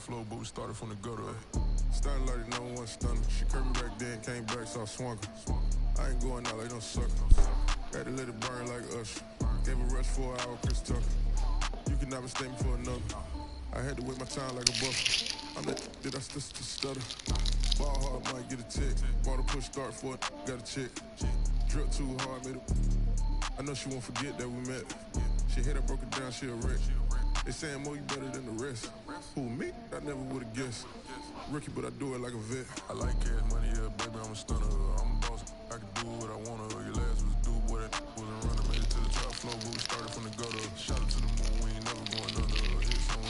flow, but we started from the gutter. Starting like the #1 stunner. She curved me back then, came back, so I swung her. I ain't going out like no sucker. Had to let it burn like Usher. Gave a rush for an hour, Chris Tucker. You cannot mistake me for another. I had to wait my time like a buffer. I'm that I still stutter. Ball hard, might get a tick. Bought a push start for it, got a chick. Drip too hard, made it. I know she won't forget that we met. She hit, I broke it down, she a wreck. They saying more, you better than the rest. Who, me? I never would've guessed. Rookie, but I do it like a vet. I like cash money, yeah, baby, I'm a stunner. I'm a boss, I can do what I wanna. Your last was do what it wasn't running. Made it to the top floor, but we started from the gutter. Shout out to the moon, we ain't never going under.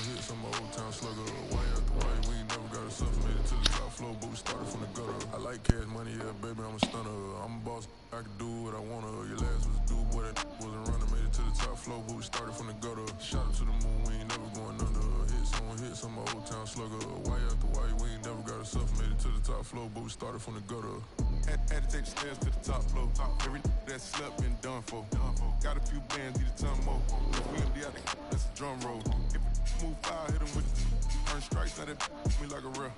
Hits on my old town slugger. Way after way, we ain't never got a suffer. Made it to the top floor, but we started from the gutter. I like cash money, yeah, baby, I'm a stunner. I'm a boss, I can do what I wanna. Your last was do what it wasn't running. Made it to the top floor, but we started from the gutter. Shout out to the moon, we ain't never going under. Hits on my old town slugger. Way after way, we ain't never got a suffer. Made it to the top floor, but we started from the gutter. Had to take the stairs to the top floor. Every that slept been done for. Got a few bands, need a ton more. We empty out the that's a drum roll. If we move fire, hit him with it. Earn strikes, now that me like a real.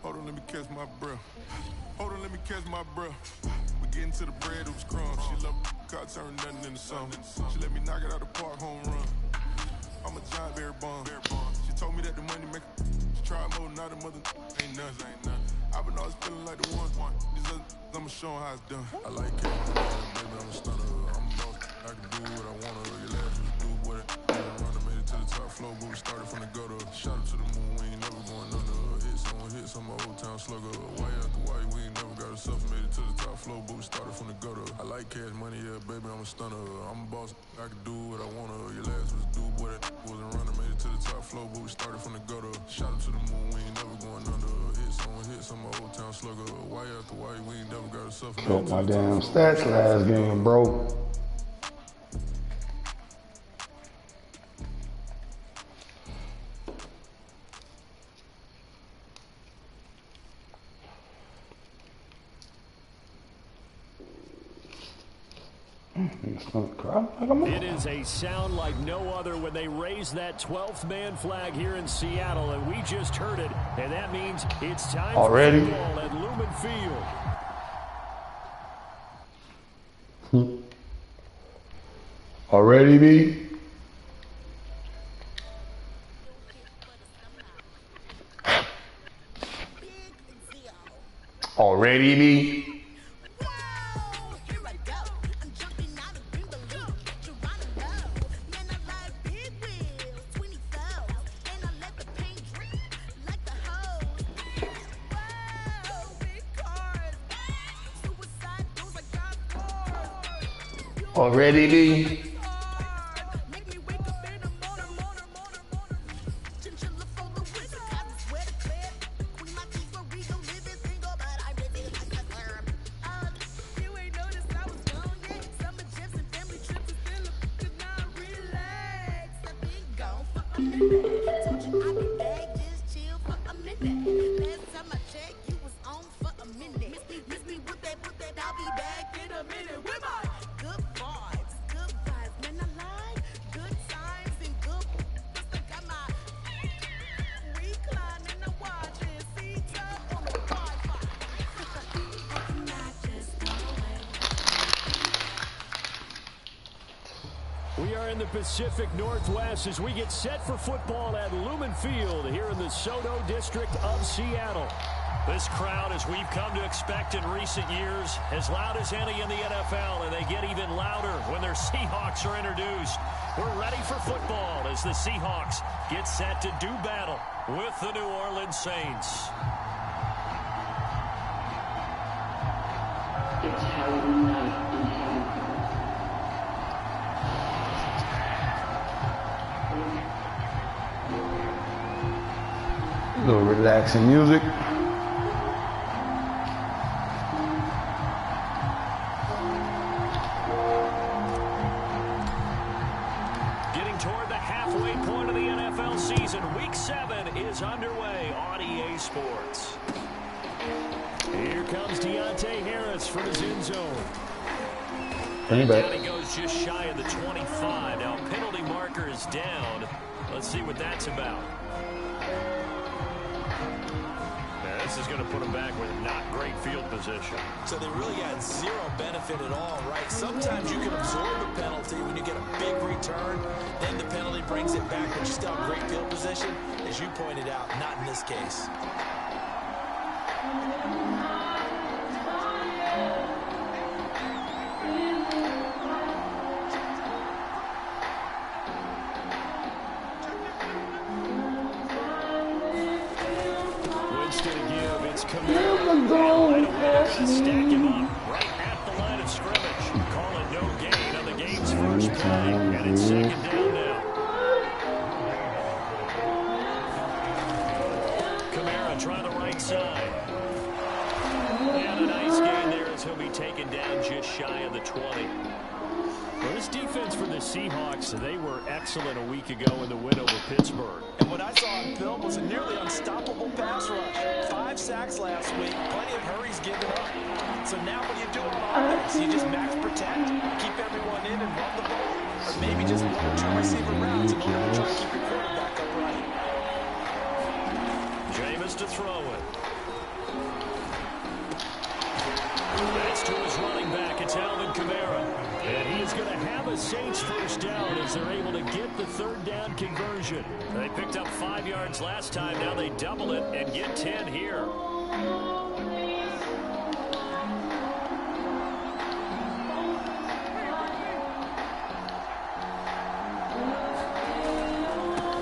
Hold on, let me catch my breath. Hold on, let me catch my breath. We getting to the bread, it was crumbs. She love car, turn nothing into something. She let me knock it out the park, home run. I'm a giant berry bomb. She told me that the money make she try more, not a mother ain't nothing. I've been always feeling like the one. These other I'ma show 'em how it's done. I like it, baby, I'm a stunner. I'm a boss, I can do what I wanna. Your last was do what it running. Made it to the top floor, but we started from the gutter. Shout out to the moon, we ain't never going under. Hits on my old town slugger. Way after way, we ain't never got a suffer. Made it to the top floor, but we started from the gutter. I like cash money, yeah, baby, I'm a stunner. I'm a boss, I can do what I wanna. Your last was do what it wasn't running. Made it to the top floor, but we started from the gutter. Shout out to the moon, we ain't never going under. Hits on my old town slugger. Way after way, we ain't never got a suffer. Killed my damn stats last game, bro. It is a sound like no other when they raise that 12th man flag here in Seattle, and we just heard it, and that means it's time already for football at Lumen Field. Already, B? Already, B? Already, B? We are in the Pacific Northwest as we get set for football at Lumen Field here in the Soto District of Seattle. This crowd, as we've come to expect in recent years, as loud as any in the NFL, and they get even louder when their Seahawks are introduced. We're ready for football as the Seahawks get set to do battle with the New Orleans Saints. It's Halloween night in heaven. A little relaxing music. Getting toward the halfway point of the NFL season, Week 7 is underway on EA Sports. Here comes Deontay Harris from his end zone. Bring back. Down he goes just shy of the 25. Now penalty marker is down. Let's see what that's about. Now, this is going to put them back with not great field position. So they really got zero benefit at all, right? Sometimes you can absorb a penalty when you get a big return. Then the penalty brings it back, but you still have great field position. As you pointed out, not in this case. Stack him up right at the line of scrimmage. Call it no gain on the game's first play. And it's second down now. Kamara trying the right side. And a nice gain there as he'll be taken down just shy of the 20. Well, this defense for the Seahawks, they were excellent a week ago in the win over Pittsburgh. And what I saw on film was a nearly unstoppable pass rush. 5 sacks last week, plenty of hurries given up. So now what do you do on offense? You just max protect, keep everyone in and run the ball. Or maybe just 1 or 2 receiver routes in order to try to keep your quarterback upright. Jameis to throw it. That's to his running back. It's Alvin Kamara. And he is going to have a Saints first down as they're able to get the third down conversion. They picked up 5 yards last time. Now they double it and get 10 here.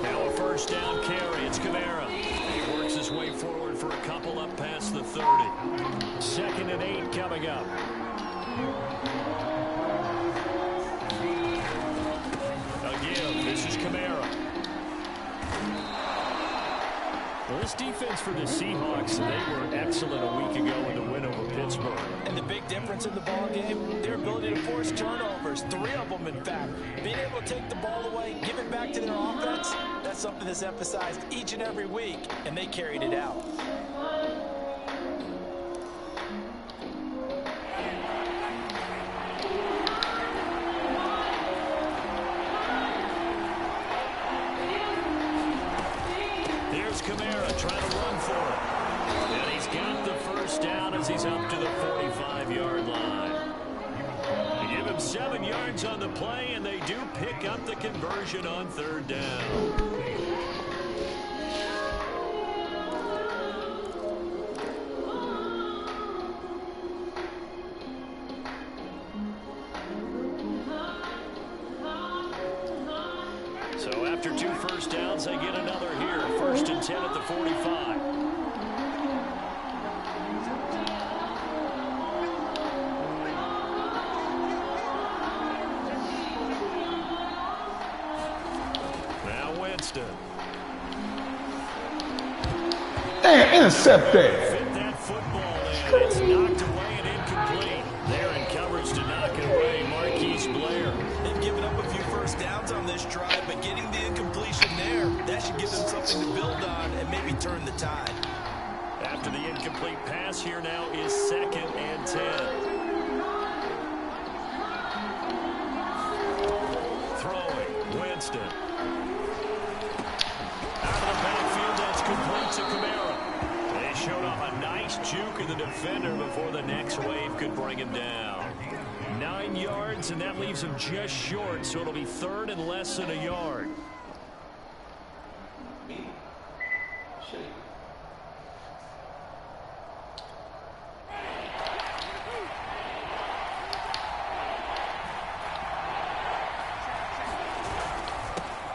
Now a first down carry. It's Kamara. He works his way forward for a couple up past the 30. 2nd and 8 coming up. This is Kamara. Well, this defense for the Seahawks, they were excellent a week ago in the win over Pittsburgh. And the big difference in the ball game, their ability to force turnovers, 3 of them in fact. Being able to take the ball away, give it back to their offense, that's something that's emphasized each and every week, and they carried it out. Kamara trying to run for it. And he's got the first down as he's up to the 45-yard line. They give him 7 yards on the play, and they do pick up the conversion on 3rd down. So after 2 first downs, they get another here. 1st and 10 at the 45. Now Winston. Damn, intercept that. Fit that football in. It's knocked away and incomplete. There in coverage to knock it away, Marquise Blair. They've given up a few first downs on this drive, but getting the incompletion there, that should give them something to build on and maybe turn the tide. After the incomplete pass, here now is 2nd and 10. Throwing, Winston. Out of the backfield, that's complete to Kamara. They showed off a nice juke of the defender before the next wave could bring him down. 9 yards, and that leaves him just short, so it'll be 3rd and less than a yard.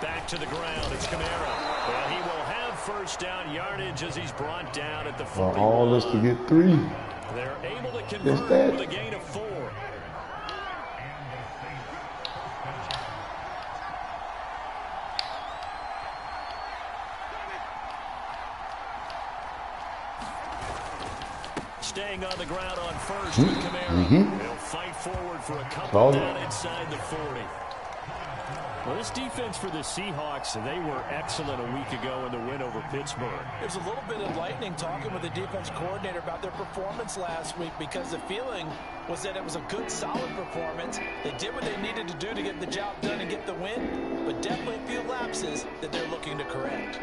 Back to the ground, it's Kamara. Well, he will have first down yardage as he's brought down at the 41. All this to get 3. They're able to convert with a gain of 4. Staying on the ground on first with Kamara. They'll fight forward for a couple down inside the 40. Well, this defense for the Seahawks, they were excellent a week ago in the win over Pittsburgh. There's a little bit of lightning talking with the defense coordinator about their performance last week because the feeling was that it was a good, solid performance. They did what they needed to do to get the job done and get the win, but definitely a few lapses that they're looking to correct.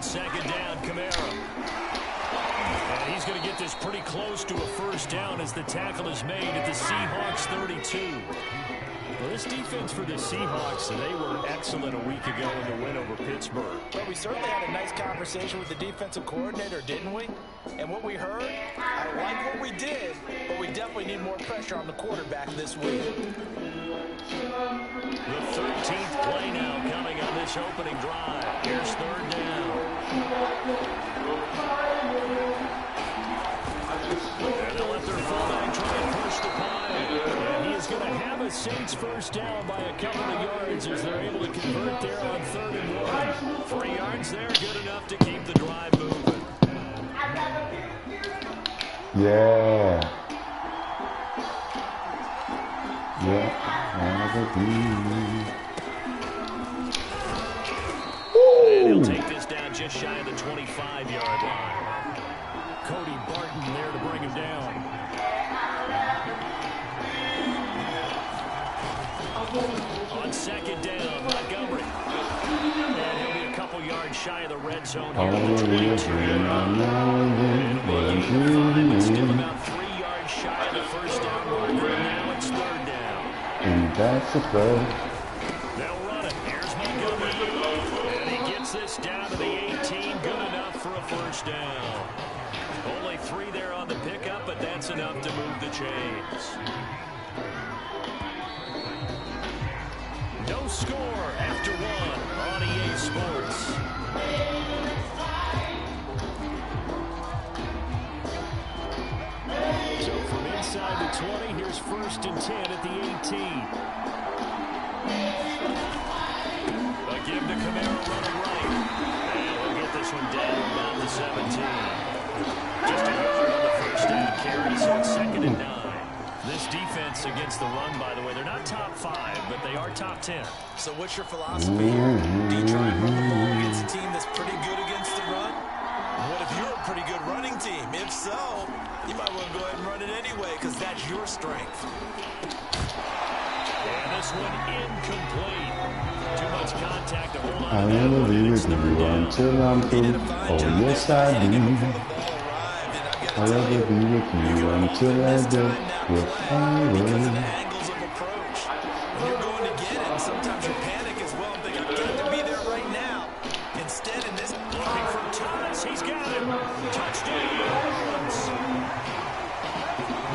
second down, Kamara. And he's going to get this pretty close to a first down as the tackle is made at the Seahawks 32. Well, this defense for the Seahawks, they were excellent a week ago in the win over Pittsburgh. Well, we certainly had a nice conversation with the defensive coordinator, didn't we? And what we heard, I like what we did, but we definitely need more pressure on the quarterback this week. The 13th play now coming on this opening drive. Here's third down. And they'll let their fullback try and push the pile. And he is going to have a Saints first down by a couple of yards as they're able to convert there on 3rd and 1. 3 yards there, good enough to keep the drive moving. Yeah. Yeah. And he'll take this down just shy of the 25-yard line. Cody Barton there to bring him down. On second down, Montgomery. And he'll be a couple yards shy of the red zone here on the 22-yard line. And still about 3 yards shy of the first down marker. And now it's third down. And that's a play. They'll run it. Here's Montgomery. And he gets this down to the 18. Good enough for a first down. Only 3 there on the pickup, but that's enough to move the chains. No score after 1 on EA Sports. So from inside the 20, here's 1st and 10 at the 18. A give to Kamara running right. And we'll get this one down about the 17. Just a yard on the first down carry, so it's 2nd and 9. This defense against the run, by the way, they're not top 5, but they are top 10. So what's your philosophy here? Do you try and run the ball against a team that's pretty good against the run? What if you're a pretty good running team? If so, you might want to go ahead and run it anyway because that's your strength. And this one incomplete. Too much contact to hold on. I never be with you until I'm through. Oh, yes, I do. I'll never be with you until I do. Because of the angles of approach. When you're going to get it, sometimes you panic as well and think, I've got to be there right now. Instead, in this, looking for Thomas. He's got him. Touchdowns.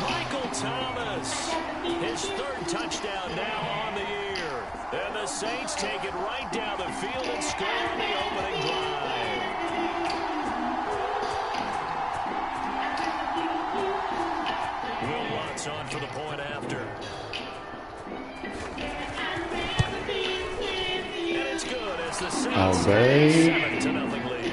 Michael Thomas. His 3rd touchdown now on the year. And the Saints take it right down the field and score on the opening drive. Will Watts on for the point after. And it's good as the Saints have a 7-0 lead.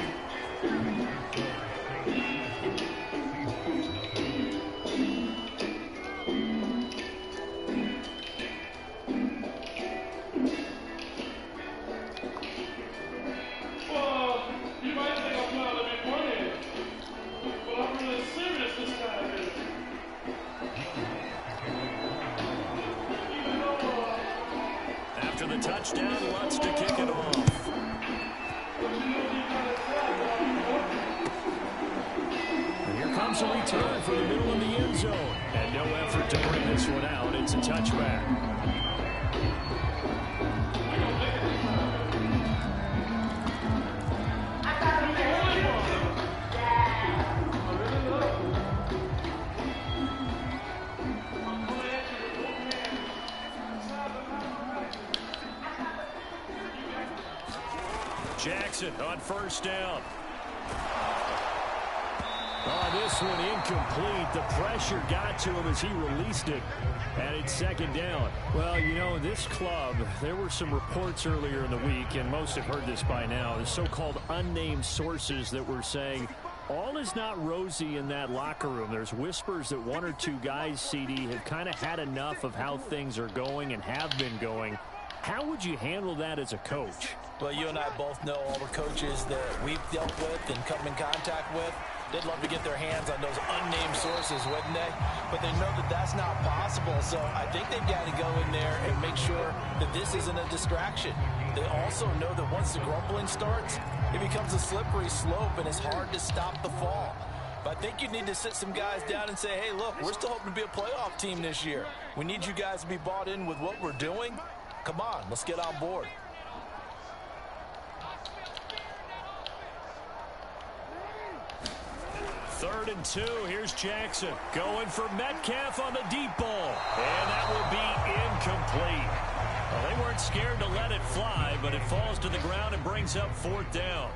Touchdown, Lutz to kick it off. And here comes a return for the middle of the end zone. And no effort to bring this one out. It's a touchback. Jackson on first down. Oh, this one incomplete. The pressure got to him as he released it, and it's 2nd down. Well, you know, this club, there were some reports earlier in the week, and most have heard this by now, the so-called unnamed sources that were saying all is not rosy in that locker room. There's whispers that 1 or 2 guys, CD, have kind of had enough of how things are going and have been going. How would you handle that as a coach? Well, you and I both know all the coaches that we've dealt with and come in contact with. They'd love to get their hands on those unnamed sources, wouldn't they? But they know that that's not possible, so I think they've got to go in there and make sure that this isn't a distraction. They also know that once the grumbling starts, it becomes a slippery slope, and it's hard to stop the fall. But I think you need to sit some guys down and say, hey, look, we're still hoping to be a playoff team this year. We need you guys to be bought in with what we're doing. Come on, let's get on board. Third and 2. Here's Jackson going for Metcalf on the deep ball. And that will be incomplete. Well, they weren't scared to let it fly, but it falls to the ground and brings up 4th down.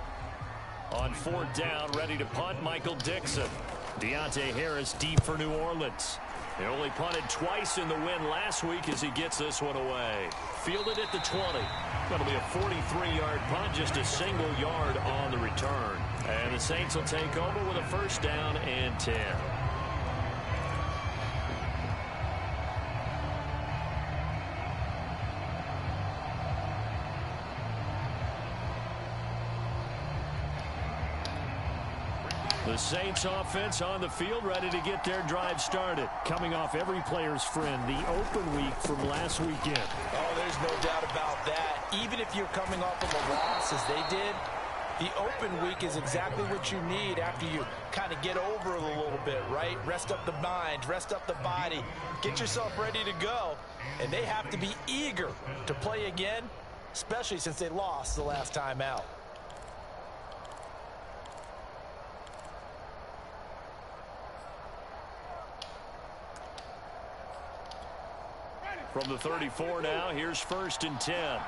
On 4th down, ready to punt, Michael Dixon. Deontay Harris deep for New Orleans. He only punted twice in the win last week as he gets this one away. Fielded at the 20. That'll be a 43-yard punt, just a single yard on the return. And the Saints will take over with a 1st down and 10. The Saints offense on the field, ready to get their drive started. Coming off every player's friend, the open week from last weekend. Oh, there's no doubt about that. Even if you're coming off of a loss as they did, the open week is exactly what you need after you kind of get over it a little bit, right? Rest up the mind, rest up the body, get yourself ready to go. And they have to be eager to play again, especially since they lost the last time out. From the 34 now, here's 1st and 10.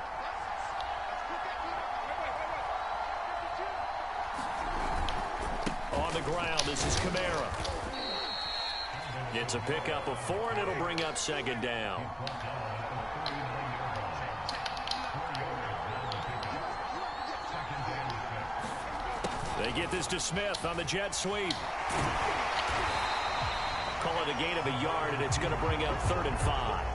On the ground, this is Kamara. It's a pickup of 4, and it'll bring up 2nd down. They get this to Smith on the jet sweep. Call it a gain of a yard, and it's going to bring up 3rd and 5.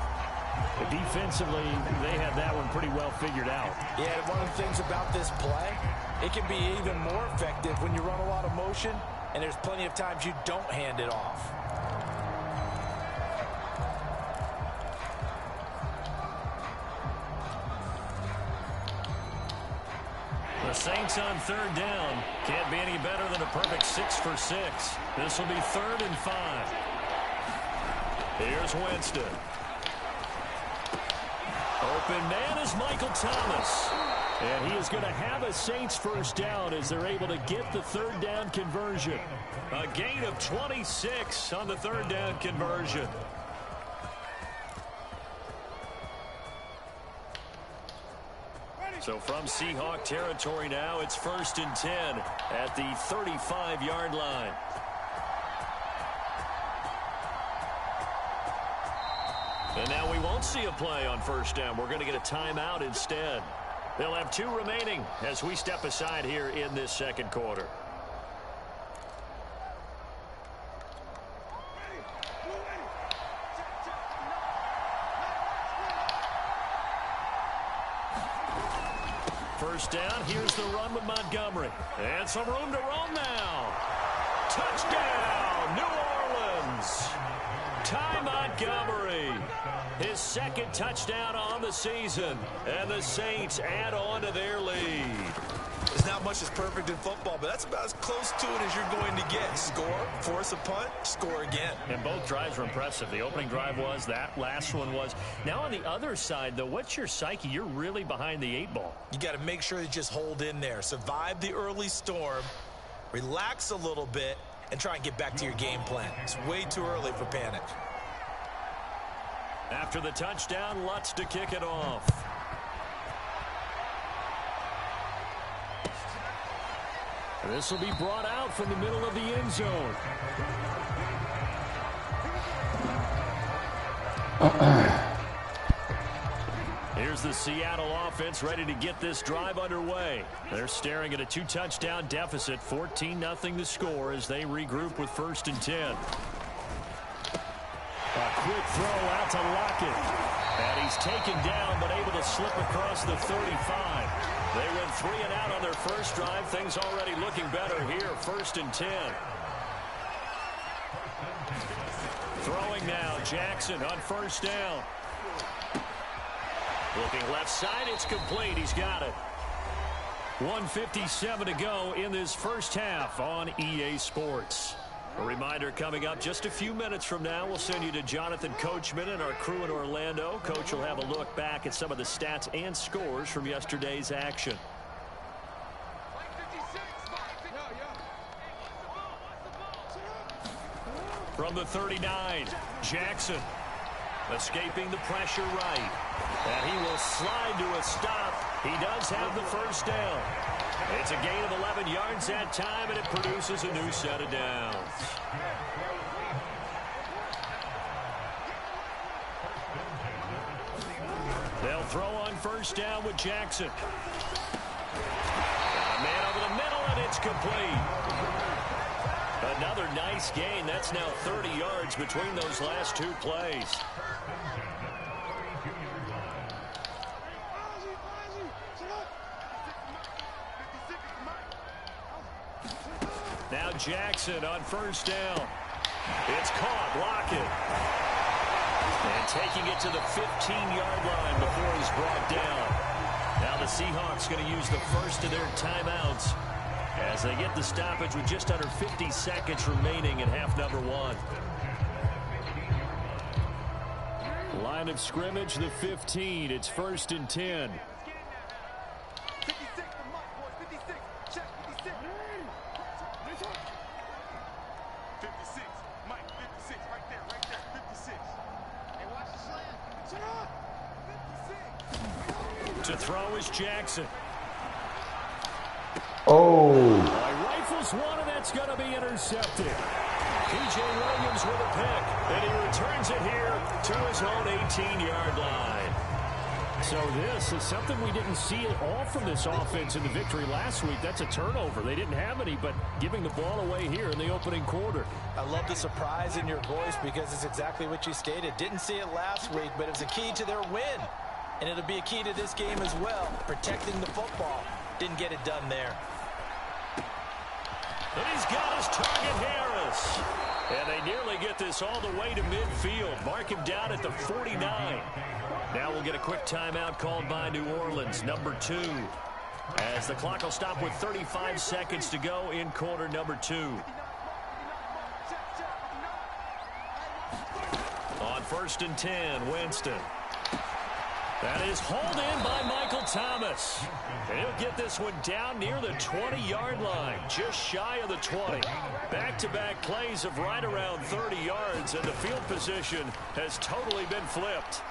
Defensively, they have that one pretty well figured out. Yeah, one of the things about this play, it can be even more effective when you run a lot of motion, and there's plenty of times you don't hand it off. The Saints on 3rd down. Can't be any better than a perfect 6 for 6. This will be 3rd and 5. Here's Winston. Open man is Michael Thomas. And he is going to have a Saints 1st down as they're able to get the 3rd down conversion. A gain of 26 on the 3rd down conversion. So from Seahawk territory now, it's 1st and 10 at the 35-yard line. And now we won't see a play on 1st down. We're going to get a timeout instead. They'll have 2 remaining as we step aside here in this 2nd quarter. First down, here's the run with Montgomery. And some room to roam now. Touchdown, New Orleans. Ty Montgomery, his 2nd touchdown on the season, and the Saints add on to their lead. There's not much that's perfect in football, but that's about as close to it as you're going to get. Score, force a punt, score again. And both drives were impressive. The opening drive was, that last one was. Now on the other side, though, what's your psyche? You're really behind the 8 ball. You got to make sure you just hold in there. Survive the early storm, relax a little bit, and try and get back to your game plan. It's way too early for panic. After the touchdown, Lutz to kick it off. This will be brought out from the middle of the end zone. Here's the Seattle offense ready to get this drive underway. They're staring at a 2-touchdown deficit, 14-0 the score as they regroup with 1st and 10. A quick throw out to Lockett. And he's taken down but able to slip across the 35. They went 3 and out on their first drive. Things already looking better here. 1st and 10. Throwing now, Jackson on 1st down. Looking left side, it's complete. He's got it. 1:57 to go in this first half on EA Sports. A reminder coming up just a few minutes from now, we'll send you to Jonathan Coachman and our crew in Orlando. Coach will have a look back at some of the stats and scores from yesterday's action. From the 39, Jackson escaping the pressure right. And he will slide to a stop. He does have the 1st down. It's a gain of 11 yards that time, and it produces a new set of downs. They'll throw on 1st down with Jackson. Got a man over the middle, and it's complete. Another nice gain. That's now 30 yards between those last 2 plays. Now Jackson on 1st down. It's caught. Block it. And taking it to the 15-yard line before he's brought down. Now the Seahawks going to use the first of their timeouts as they get the stoppage with just under 50 seconds remaining in half number 1. Line of scrimmage, the 15. It's 1st and 10. To throw is Jackson. Oh. Rifles one, and that's going to be intercepted. P.J. Williams with a pick, and he returns it here to his own 18-yard line. So this is something we didn't see at all from this offense in the victory last week. That's a turnover. They didn't have any, but giving the ball away here in the opening quarter. I love the surprise in your voice because it's exactly what you stated. Didn't see it last week, but it was a key to their win. And it'll be a key to this game as well, protecting the football. Didn't get it done there. And he's got his target, Harris. And they nearly get this all the way to midfield. Mark him down at the 49. Now we'll get a quick timeout called by New Orleans, number 2. As the clock will stop with 35 seconds to go in quarter number 2. On 1st and 10, Winston. That is hauled in by Michael Thomas. And he'll get this one down near the 20-yard line, just shy of the 20. Back-to-back plays of right around 30 yards, and the field position has totally been flipped.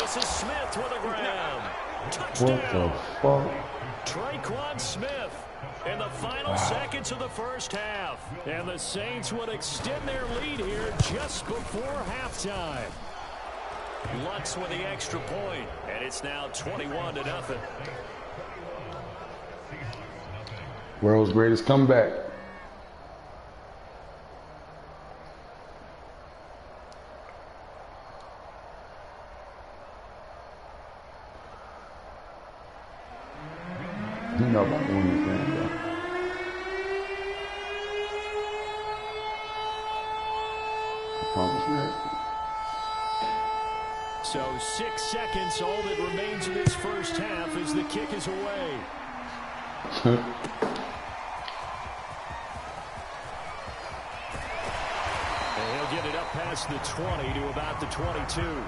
This is Smith with a grab. Touchdown. What the fuck? Traquan Smith in the final seconds of the first half. And the Saints would extend their lead here just before halftime. Lutz with the extra point, and it's now 21-0. World's greatest comeback. You know about the women's game, though. I promise you that. So 6 seconds, all that remains in this first half as the kick is away. And he'll get it up past the 20 to about the 22.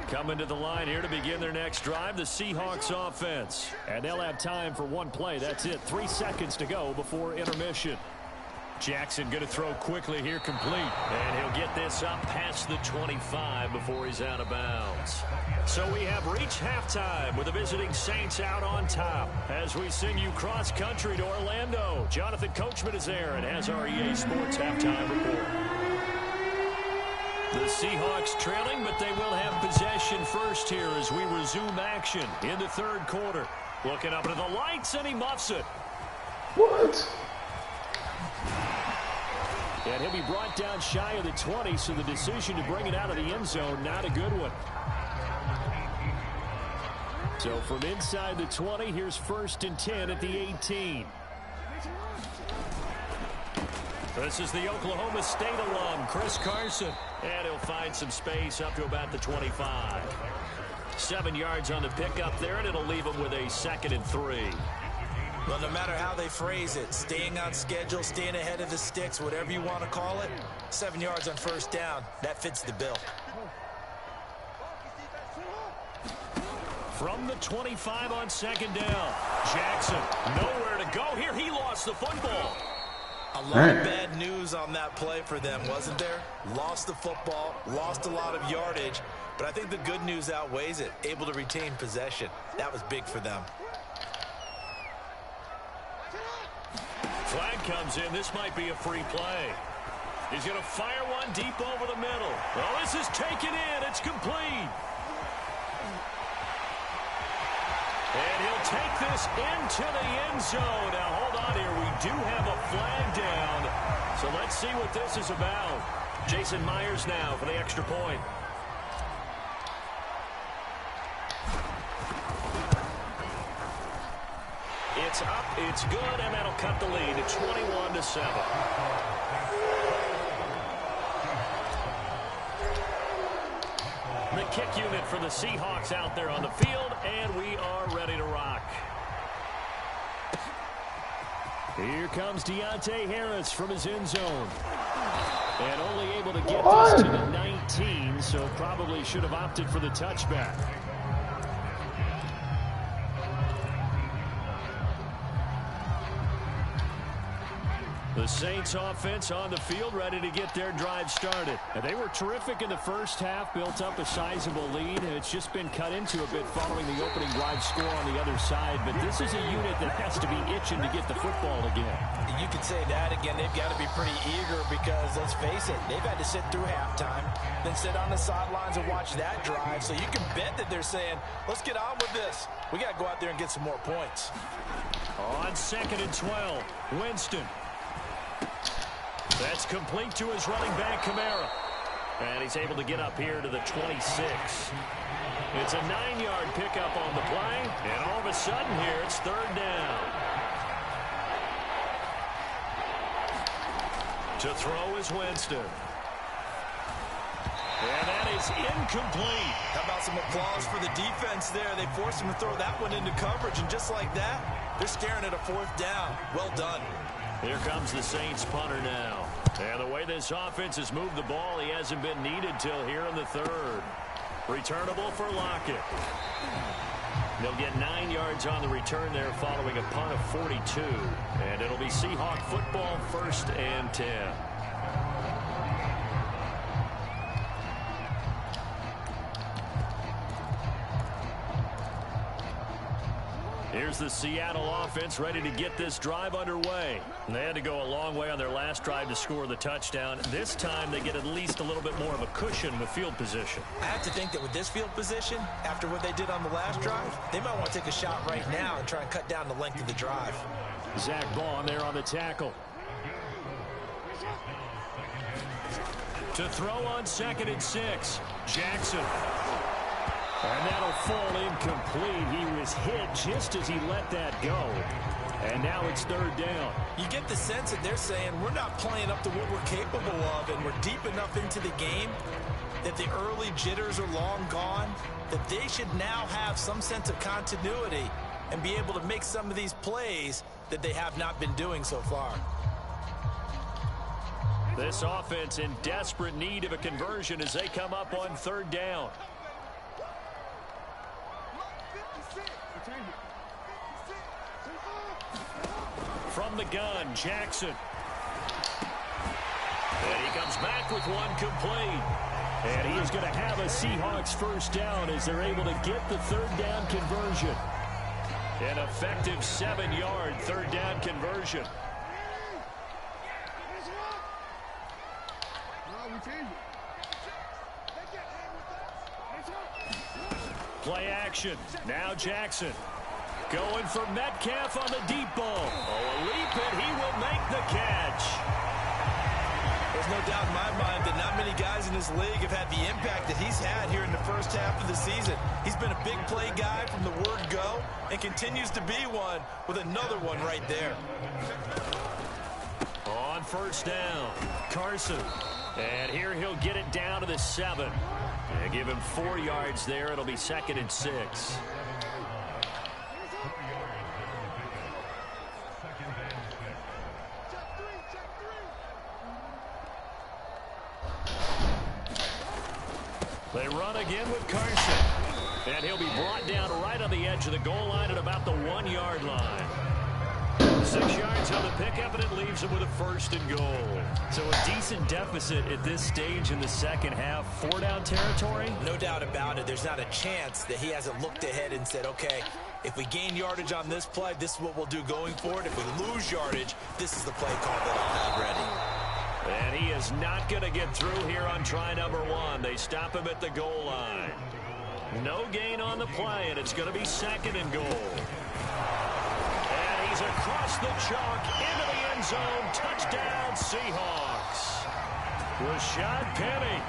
Coming to the line here to begin their next drive, the Seahawks offense. And they'll have time for one play. That's it. 3 seconds to go before intermission. Jackson going to throw quickly here, complete. And he'll get this up past the 25 before he's out of bounds. So we have reached halftime with the visiting Saints out on top. As we send you cross-country to Orlando, Jonathan Coachman is there and has our EA Sports halftime report. The Seahawks trailing, but they will have possession first here as we resume action in the third quarter. Looking up at the lights, and he muffs it. What? And he'll be brought down shy of the 20, so the decision to bring it out of the end zone, not a good one. So from inside the 20, here's 1st and 10 at the 18. This is the Oklahoma State alum, Chris Carson. And he'll find some space up to about the 25. 7 yards on the pickup there, and it'll leave him with a 2nd and 3. Well, no matter how they phrase it, staying on schedule, staying ahead of the sticks, whatever you want to call it, 7 yards on 1st down, that fits the bill. From the 25 on 2nd down, Jackson nowhere to go here. He lost the football. A lot of bad news on that play for them, wasn't there? Lost the football, lost a lot of yardage, but I think the good news outweighs it. Able to retain possession. That was big for them. Flag comes in. This might be a free play. He's going to fire one deep over the middle. Well, this is taken in. It's complete. And he'll take this into the end zone. Now, hold on here. We do have a flag down. So let's see what this is about. Jason Myers now for the extra point. It's up, it's good, and that'll cut the lead to 21-7. The kick unit for the Seahawks out there on the field, and we are ready to rock. Here comes Deontay Harris from his end zone. And only able to get this to the 19, so probably should have opted for the touchback. The Saints offense on the field ready to get their drive started. And they were terrific in the first half, built up a sizable lead. It's just been cut into a bit following the opening drive score on the other side. But this is a unit that has to be itching to get the football again. You could say that again. They've got to be pretty eager because, let's face it, they've had to sit through halftime, then sit on the sidelines and watch that drive. So you can bet that they're saying, let's get on with this. We got to go out there and get some more points. On 2nd and 12, Winston. That's complete to his running back, Kamara. And he's able to get up here to the 26. It's a 9-yard pickup on the play. And all of a sudden here, it's 3rd down. To throw is Winston. And that is incomplete. How about some applause for the defense there? They forced him to throw that one into coverage, and just like that, they're staring at a 4th down. Well done. Here comes the Saints punter now. And the way this offense has moved the ball, he hasn't been needed till here in the 3rd. Returnable for Lockett. They'll get 9 yards on the return there following a punt of 42. And it'll be Seahawk football, 1st and 10. Here's the Seattle offense ready to get this drive underway. They had to go a long way on their last drive to score the touchdown. This time they get at least a little bit more of a cushion with field position. I have to think that with this field position, after what they did on the last drive, they might want to take a shot right now and try and cut down the length of the drive. Zach Vaughn there on the tackle. To throw on 2nd and 6, Jackson. And that'll fall incomplete. He was hit just as he let that go. And now it's 3rd down. You get the sense that they're saying we're not playing up to what we're capable of, and we're deep enough into the game that the early jitters are long gone, that they should now have some sense of continuity and be able to make some of these plays that they have not been doing so far. This offense in desperate need of a conversion as they come up on 3rd down. From the gun, Jackson. And he comes back with one complete. And he is going to have a Seahawks 1st down as they're able to get the 3rd down conversion. An effective 7-yard 3rd down conversion. Play action. Now Jackson. Going for Metcalf on the deep ball. Oh, a leap, and he will make the catch. There's no doubt in my mind that not many guys in this league have had the impact that he's had here in the first half of the season. He's been a big play guy from the word go and continues to be one with another one right there. On first down, Carson. And here he'll get it down to the 7. And give him 4 yards there. It'll be 2nd and 6. They run again with Carson. And he'll be brought down right on the edge of the goal line at about the 1-yard line. 6 yards on the pickup, and it leaves him with a 1st and goal. So a decent deficit at this stage in the second half. 4-down territory? No doubt about it. There's not a chance that he hasn't looked ahead and said, okay, if we gain yardage on this play, this is what we'll do going forward. If we lose yardage, this is the play call that I'll have ready. And he is not going to get through here on try number 1. They stop him at the goal line. No gain on the play, and it's going to be 2nd and goal. And he's across the chalk into the end zone. Touchdown, Seahawks. Rashad Penny,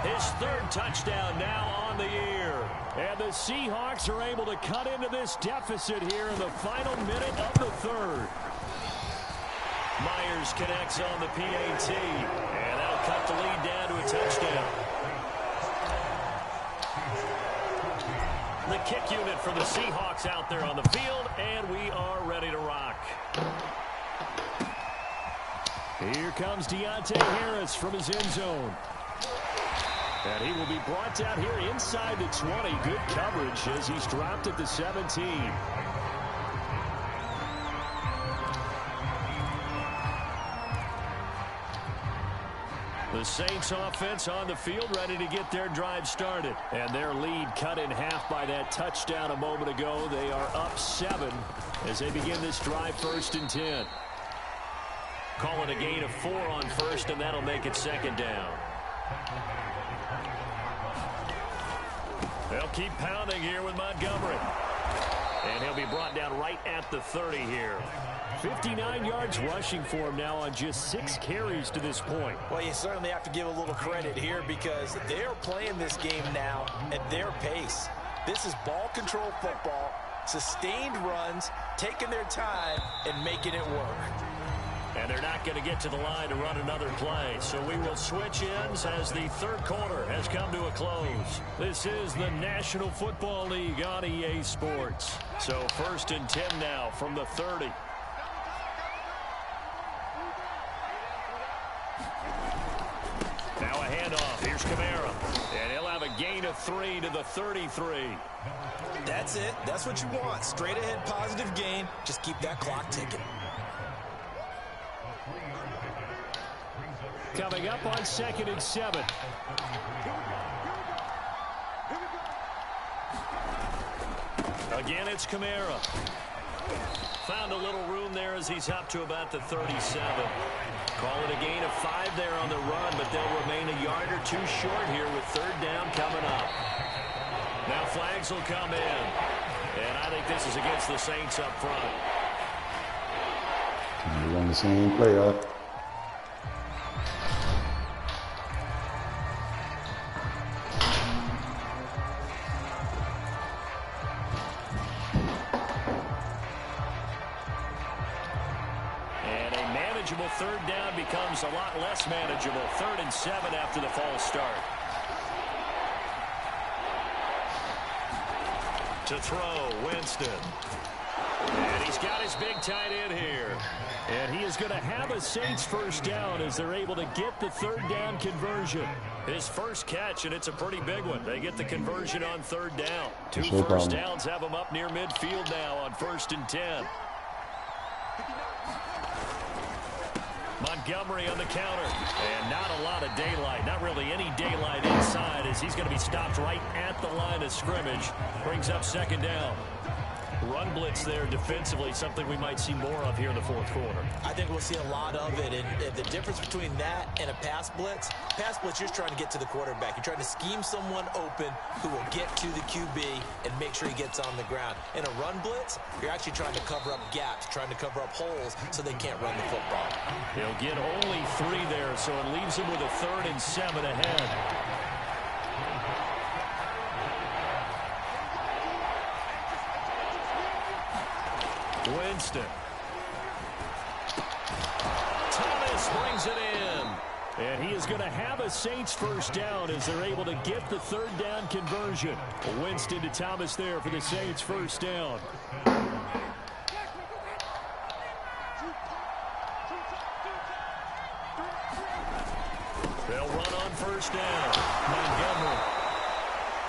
his 3rd touchdown now on the year. And the Seahawks are able to cut into this deficit here in the final minute of the 3rd. Myers connects on the PAT, and that'll cut the lead down to a touchdown. The kick unit for the Seahawks out there on the field, and we are ready to rock. Here comes Deontay Harris from his end zone. And he will be brought down here inside the 20. Good coverage as he's dropped at the 17. The Saints offense on the field ready to get their drive started. And their lead cut in half by that touchdown a moment ago. They are up 7 as they begin this drive 1st and 10. Call it a gain of 4 on 1st, and that'll make it 2nd down. They'll keep pounding here with Montgomery. And he'll be brought down right at the 30 here. 59 yards rushing for him now on just 6 carries to this point. Well, you certainly have to give a little credit here because they're playing this game now at their pace. This is ball control football, sustained runs, taking their time, and making it work. And they're not going to get to the line to run another play. So we will switch ends as the 3rd quarter has come to a close. This is the National Football League on EA Sports. So 1st and 10 now from the 30. Now a handoff. Here's Kamara. And he'll have a gain of 3 to the 33. That's it. That's what you want. Straight ahead positive gain. Just keep that clock ticking. Coming up on 2nd and 7. Again, it's Kamara. Found a little room there as he's up to about the 37. Call it a gain of 5 there on the run, but they'll remain a yard or 2 short here with 3rd down coming up. Now flags will come in. And I think this is against the Saints up front. We're on the same play up. Manageable 3rd down becomes a lot less manageable. 3rd and 7 after the false start. To throw, Winston. And he's got his big tight end here. And he is going to have a Saints 1st down as they're able to get the 3rd down conversion. His first catch, and it's a pretty big one. They get the conversion on 3rd down. 2 first downs have them up near midfield now on 1st and 10. Montgomery on the counter. And not a lot of daylight. Not really any daylight inside as he's going to be stopped right at the line of scrimmage. Brings up 2nd down. Run blitz there defensively, something we might see more of here in the fourth quarter. I think we'll see a lot of it. And the difference between that and a pass blitz, you're just trying to get to the quarterback. You're trying to scheme someone open who will get to the QB and make sure he gets on the ground. In a run blitz, you're actually trying to cover up gaps, trying to cover up holes so they can't run the football. He'll get only 3 there, so it leaves him with a 3rd and 7 ahead. Winston. Thomas brings it in. And he is going to have a Saints first down as they're able to get the 3rd down conversion. Winston to Thomas there for the Saints first down. They'll run on first down. Montgomery.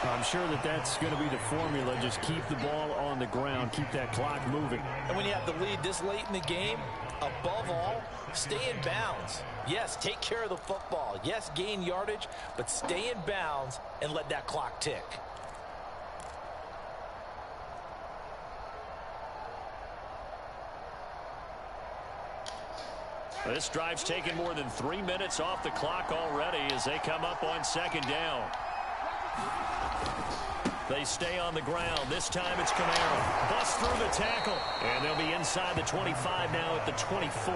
I'm sure that's going to be the formula. Just keep the ball on the ground. Keep that clock moving. And when you have the lead this late in the game, above all, stay in bounds. Yes, take care of the football. Yes, gain yardage, but stay in bounds and let that clock tick. This drive's taken more than 3 minutes off the clock already as they come up on 2nd down. They stay on the ground. This time it's Kamara. Bust through the tackle. And they'll be inside the 25 now at the 24.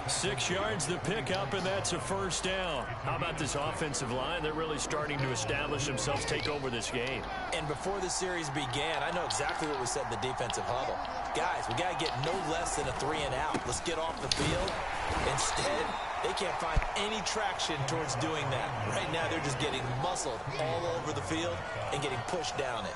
6 yards the pickup, and that's a first down. How about this offensive line? They're really starting to establish themselves, take over this game. And before the series began, I know exactly what we said in the defensive huddle. Guys, we got to get no less than a 3 and out. Let's get off the field. Instead, they can't find any traction towards doing that. Right now, they're just getting muscled all over the field and getting pushed down it.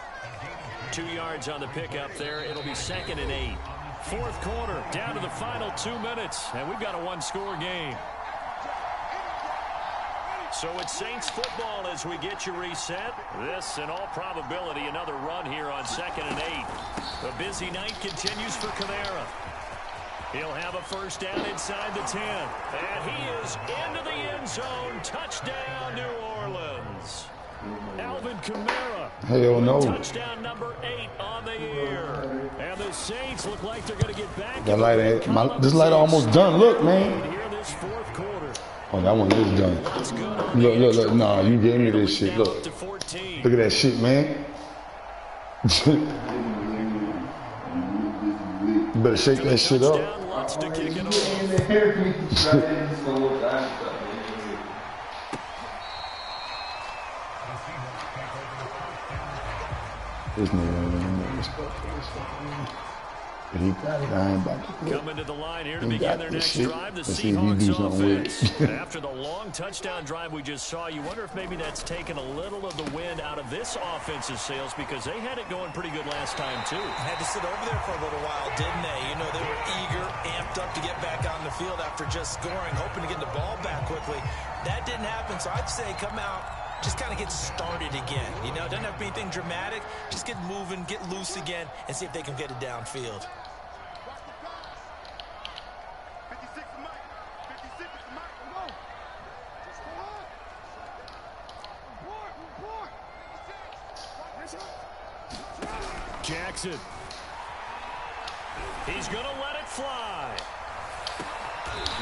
2 yards on the pickup there. It'll be 2nd and 8. Fourth quarter, down to the final 2 minutes, and we've got a 1-score game. So it's Saints football as we get you reset. This, in all probability, another run here on 2nd and 8. The busy night continues for Kamara. He'll have a first down inside the 10. And he is into the end zone. Touchdown, New Orleans. Alvin Kamara. Hell no. Touchdown number 8 on the year. And the Saints look like they're going to get back. That light ain't, this light almost done. Look, man. Here this fourth quarter. Oh, that one is done. Look. Nah, you gave me this shit. Look. Look at that shit, man. You better shake that shit up. This nigga ain't even no respect for this fucking. But he got it. I ain't about to quit. Coming to the line here to begin their next drive, the Let's see if he do Seahawks something with offense. it. After the long touchdown drive we just saw, you wonder if maybe that's taken a little of the wind out of this offense's sails because they had it going pretty good last time, too. Had to sit over there for a little while, didn't they? You know, they were eager, amped up to get back on the field after just scoring, hoping to get the ball back quickly. That didn't happen, so I'd say come out, just kind of get started again. You know, doesn't have to be anything dramatic. Just get moving, get loose again, and see if they can get it downfield. Jackson. He's going to let it fly.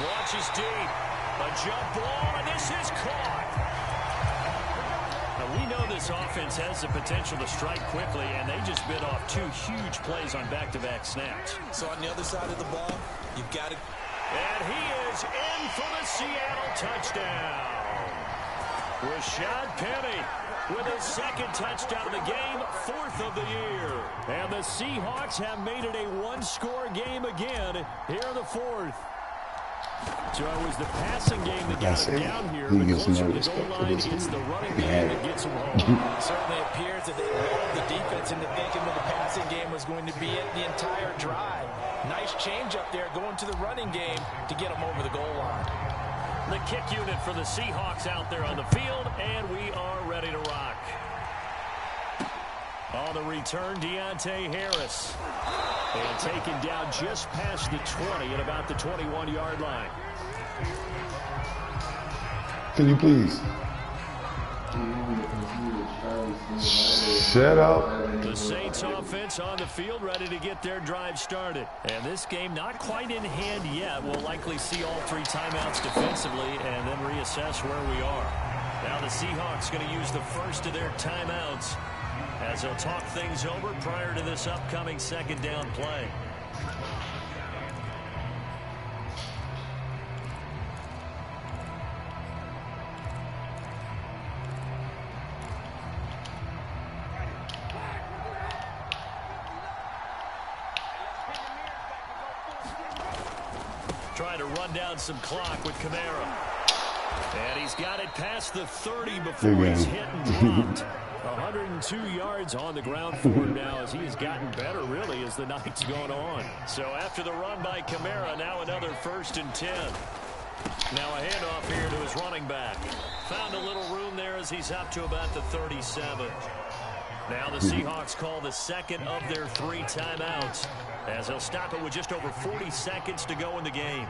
Launches deep. A jump ball, and this is caught. Now, we know this offense has the potential to strike quickly, and they just bit off 2 huge plays on back-to-back snaps. So on the other side of the ball, you've got to... And he is in for the Seattle touchdown. Rashad Penny with his 2nd touchdown of the game, 4th of the year. And the Seahawks have made it a 1-score game again here in the 4th. So it was the passing game that got him down here. He But gets closer no to the respect goal for line, this it's the dude. running He game had that it. gets him home. Certainly appears that they lulled the defense into thinking that the passing game was going to be it the entire drive. Nice change up there going to the running game to get them over the goal line. The kick unit for the Seahawks out there on the field, and we are ready to rock. On the return, Deontay Harris. And taken down just past the 20 at about the 21-yard line. Can you please? Set up. The Saints offense on the field, ready to get their drive started. And this game not quite in hand yet. We'll likely see all 3 timeouts defensively and then reassess where we are. Now the Seahawks going to use the first of their timeouts as they'll talk things over prior to this upcoming second down play. Trying to run down some clock with Kamara. And he's got it past the 30 before he's hit and dropped. 102 yards on the ground for him now as he has gotten better, really, as the night's gone on. So after the run by Kamara, now another 1st and 10. Now a handoff here to his running back. Found a little room there as he's up to about the 37. Now the Seahawks call the second of their 3 timeouts as they'll stop it with just over 40 seconds to go in the game.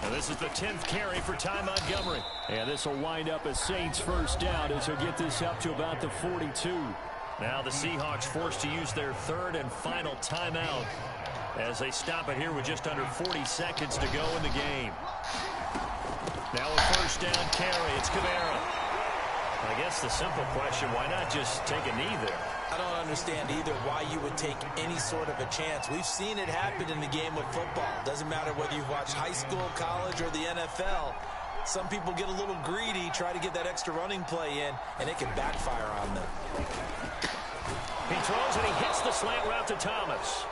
And this is the 10th carry for Ty Montgomery. And this will wind up a Saints first down as he'll get this up to about the 42. Now the Seahawks forced to use their 3rd and final timeout as they stop it here with just under 40 seconds to go in the game. Now a first down carry. It's Kamara. I guess the simple question, why not just take a knee there? I don't understand either why you would take any sort of a chance. We've seen it happen in the game of football. Doesn't matter whether you've watched high school, college, or the NFL. Some people get a little greedy, try to get that extra running play in, and it can backfire on them. He throws and he hits the slant route to Thomas.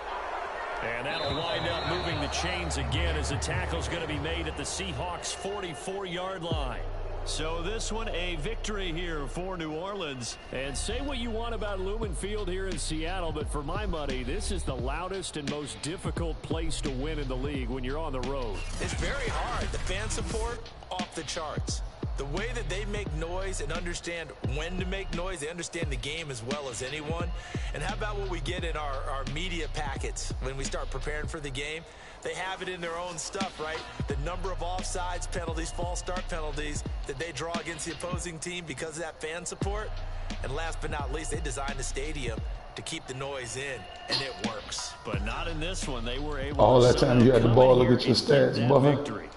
And that'll wind up moving the chains again as the tackle's going to be made at the Seahawks' 44-yard line. So this one a victory here for New Orleans. And say what you want about Lumen Field here in Seattle, but for my money, this is the loudest and most difficult place to win in the league when you're on the road. It's very hard. The fan support, off the charts. The way that they make noise and understand when to make noise, they understand the game as well as anyone. And how about what we get in our media packets when we start preparing for the game? They have it in their own stuff, right? The number of offsides penalties, false start penalties that they draw against the opposing team because of that fan support. And last but not least, they designed the stadium to keep the noise in, and it works. But not in this one. They were able All to that time you had the ball, look at your stats, boy. victory.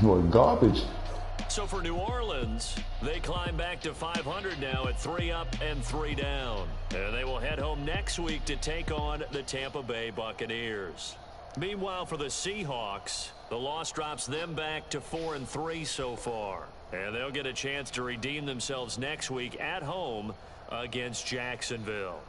Boy, garbage. So for New Orleans, they climb back to 500 now at 3 up and 3 down. And they will head home next week to take on the Tampa Bay Buccaneers. Meanwhile, for the Seahawks, the loss drops them back to 4 and 3 so far. And they'll get a chance to redeem themselves next week at home against Jacksonville.